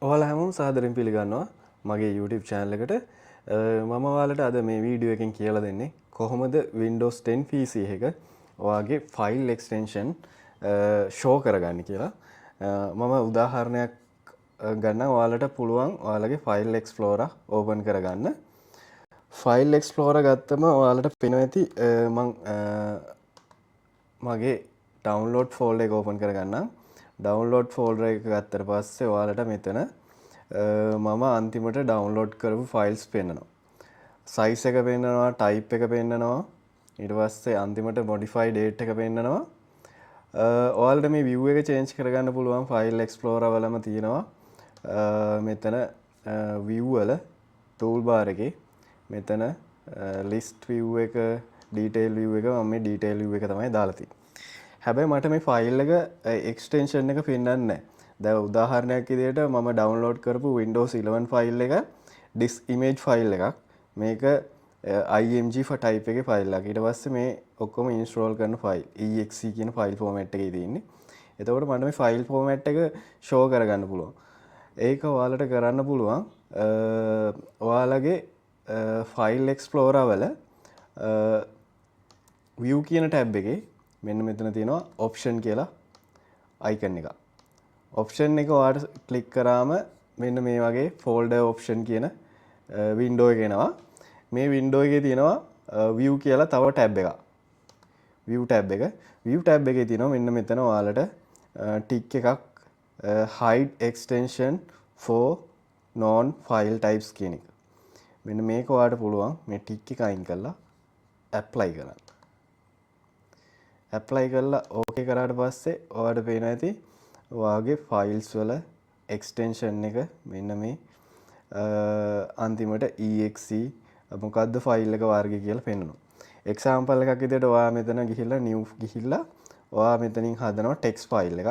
ඔයාලා හැමෝම සාදරයෙන් පිළිගන්නවා මගේ YouTube channel එකට. මම ඔයාලට අද මේ වීඩියෝ එකෙන් කියලා දෙන්නේ කොහොමද Windows 10 PC එක ඔයාගේ file extension show කරගන්නේ කියලා. මම උදාහරණයක් ගන්නම් ඔයාලට පුළුවන් ඔයාලගේ File Explorer open කරගන්න. File Explorer ගත්තම ඔයාලට පේනවා ඇති මම මගේ download folder එක open කරගන්නම්. ඩවුන්ලෝඩ් ෆෝල්ඩර් එක ගත්තට පස්සේ ඔයාලට මෙතන මම අන්තිමට ඩවුන්ලෝඩ් කරපු ෆයිල්ස් පෙන්නනවා. සයිස් එක පෙන්නනවා, ටයිප් එක පෙන්නනවා. ඊට පස්සේ අන්තිමට modify date එක පෙන්නනවා. ඔයාලට මේ view එක change කරගන්න පුළුවන් file explorer වලම තියෙනවා. මෙතන view වල toolbar එකේ මෙතන list view එක, detail view එක මම මේ detail view එක තමයි දාලා තියෙන්නේ. හැබැයි මට මේ ෆයිල් එක එක්ස්ටෙන්ෂන් එක පෙන්වන්නේ නැහැ. දැන් උදාහරණයක් විදිහට මම ඩවුන්ලෝඩ් කරපු Windows 11 ෆයිල් එක disk image ෆයිල් එකක්. මේක img type එකේ ෆයිල් එකක්. ඊට පස්සේ මේ ඔක්කොම ඉන්ස්ටෝල් කරන ෆයිල් exe කියන ෆයිල් ෆෝමැට් එකේ තියෙන්නේ. එතකොට මට මේ ෆයිල් ෆෝමැට් එක ෂෝ කරගන්න පුළුවන්. ඒක ඔයාලට කරන්න පුළුවන් ඔයාලගේ ෆයිල් එක්ස්ප්ලෝරර් වල view කියන ටැබ් එකේ මෙන්න මෙතන තියෙනවා option කියලා icon එක. option එක ඔයාලට ක්ලික් කරාම මෙන්න මේ වගේ folder option කියන window එක එනවා. මේ window එකේ තියෙනවා view කියලා තව tab එකක්. view tab එක. view tab එකේ තියෙනවා මෙන්න මෙතන ඔයාලට tick එකක් hide extension for non file types කියන එක. මෙන්න මේක ඔයාලට පුළුවන් මේ tick එක අයින් කරලා apply කරන්න. apply කරලා okay කරාට පස්සේ ඔයාලට පේනවා ඇති ඔයාගේ files වල extension එක මෙන්න මේ අන්තිමට exe මොකද්ද file එක වර්ගය කියලා පෙන්නනවා. example එකක් විදිහට ඔයා මෙතන ගිහිල්ලා new ගිහිල්ලා ඔයා මෙතනින් හදනවා text file එකක්.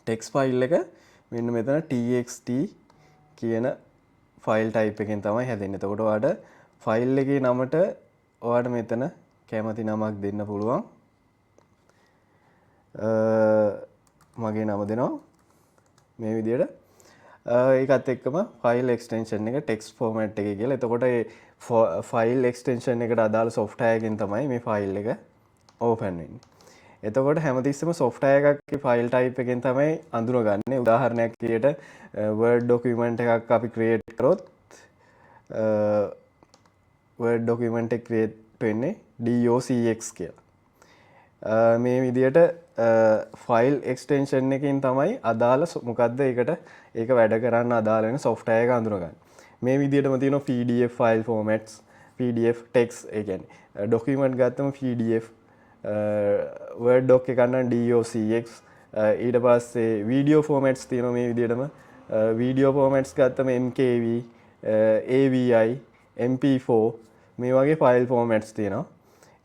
text file එක මෙන්න මෙතන txt කියන file type එකෙන් තමයි හැදෙන්නේ. එතකොට ඔයාට file එකේ නමට ඔයාට මෙතන කැමති නමක් දෙන්න පුළුවන්. මගේ නම දෙනවා මේ විදිහට. ඒකත් එක්කම ෆයිල් එක්ස්ටෙන්ෂන් එක ටෙක්ස්ට් ෆෝමැට් එකේ කියලා. එතකොට ඒ ෆයිල් එක්ස්ටෙන්ෂන් එකට අදාළ software එකෙන් තමයි මේ ෆයිල් එක ඕපන් වෙන්නේ. එතකොට හැමතිස්සෙම software එකක් ෆයිල් type එකෙන් තමයි අඳුරගන්නේ. උදාහරණයක් විදිහට Word document එකක් අපි create කරොත් Word document එක create වෙන්නේ docx කියලා. මේ විදිහට ෆයිල් එක්ස්ටෙන්ෂන් එකකින් තමයි අදාළ මොකද්ද ඒකට ඒක වැඩ කරන්න අදාළ වෙන software එක අඳුරගන්නේ. මේ විදිහටම තියෙනවා PDF file formats, PDF text ඒ කියන්නේ document ගත්තම PDF, Word doc එක ගන්න docx, ඊට පස්සේ video formats තියෙනවා මේ විදිහටම video formats ගත්තම MKV, AVI, MP4 මේ වගේ file formats තියෙනවා.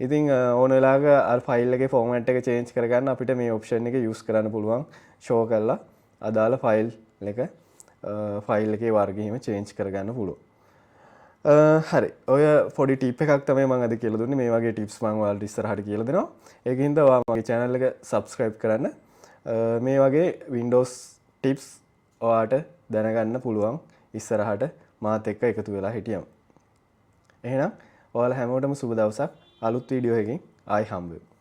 ඉතින් ඕන වෙලාවක අර ෆයිල් එකේ ෆෝමැට් එක චේන්ජ් කරගන්න අපිට මේ ඔප්ෂන් එක යූස් කරන්න පුළුවන්. ෂෝ කරලා අදාළ ෆයිල් එක ෆයිල් එකේ වර්ගය හිම චේන්ජ් කරගන්න පුළුවන්. හරි. ඔය පොඩි ටිප් එකක් තමයි මම අද කියලා දුන්නේ. මේ වගේ ටිප්ස් මම ඔයාලට ඉස්සරහට කියලා දෙනවා. ඒකින්ද ඔයා මගේ channel එක subscribe කරන්න. මේ වගේ Windows tips ඔයාට දැනගන්න පුළුවන් ඉස්සරහට මාත් එක්ක එකතු වෙලා හිටියම. එහෙනම් ඔයාලා හැමෝටම සුබ දවසක්. අලුත් වීඩියෝ එකකින් ආයි හම්බ වෙමු.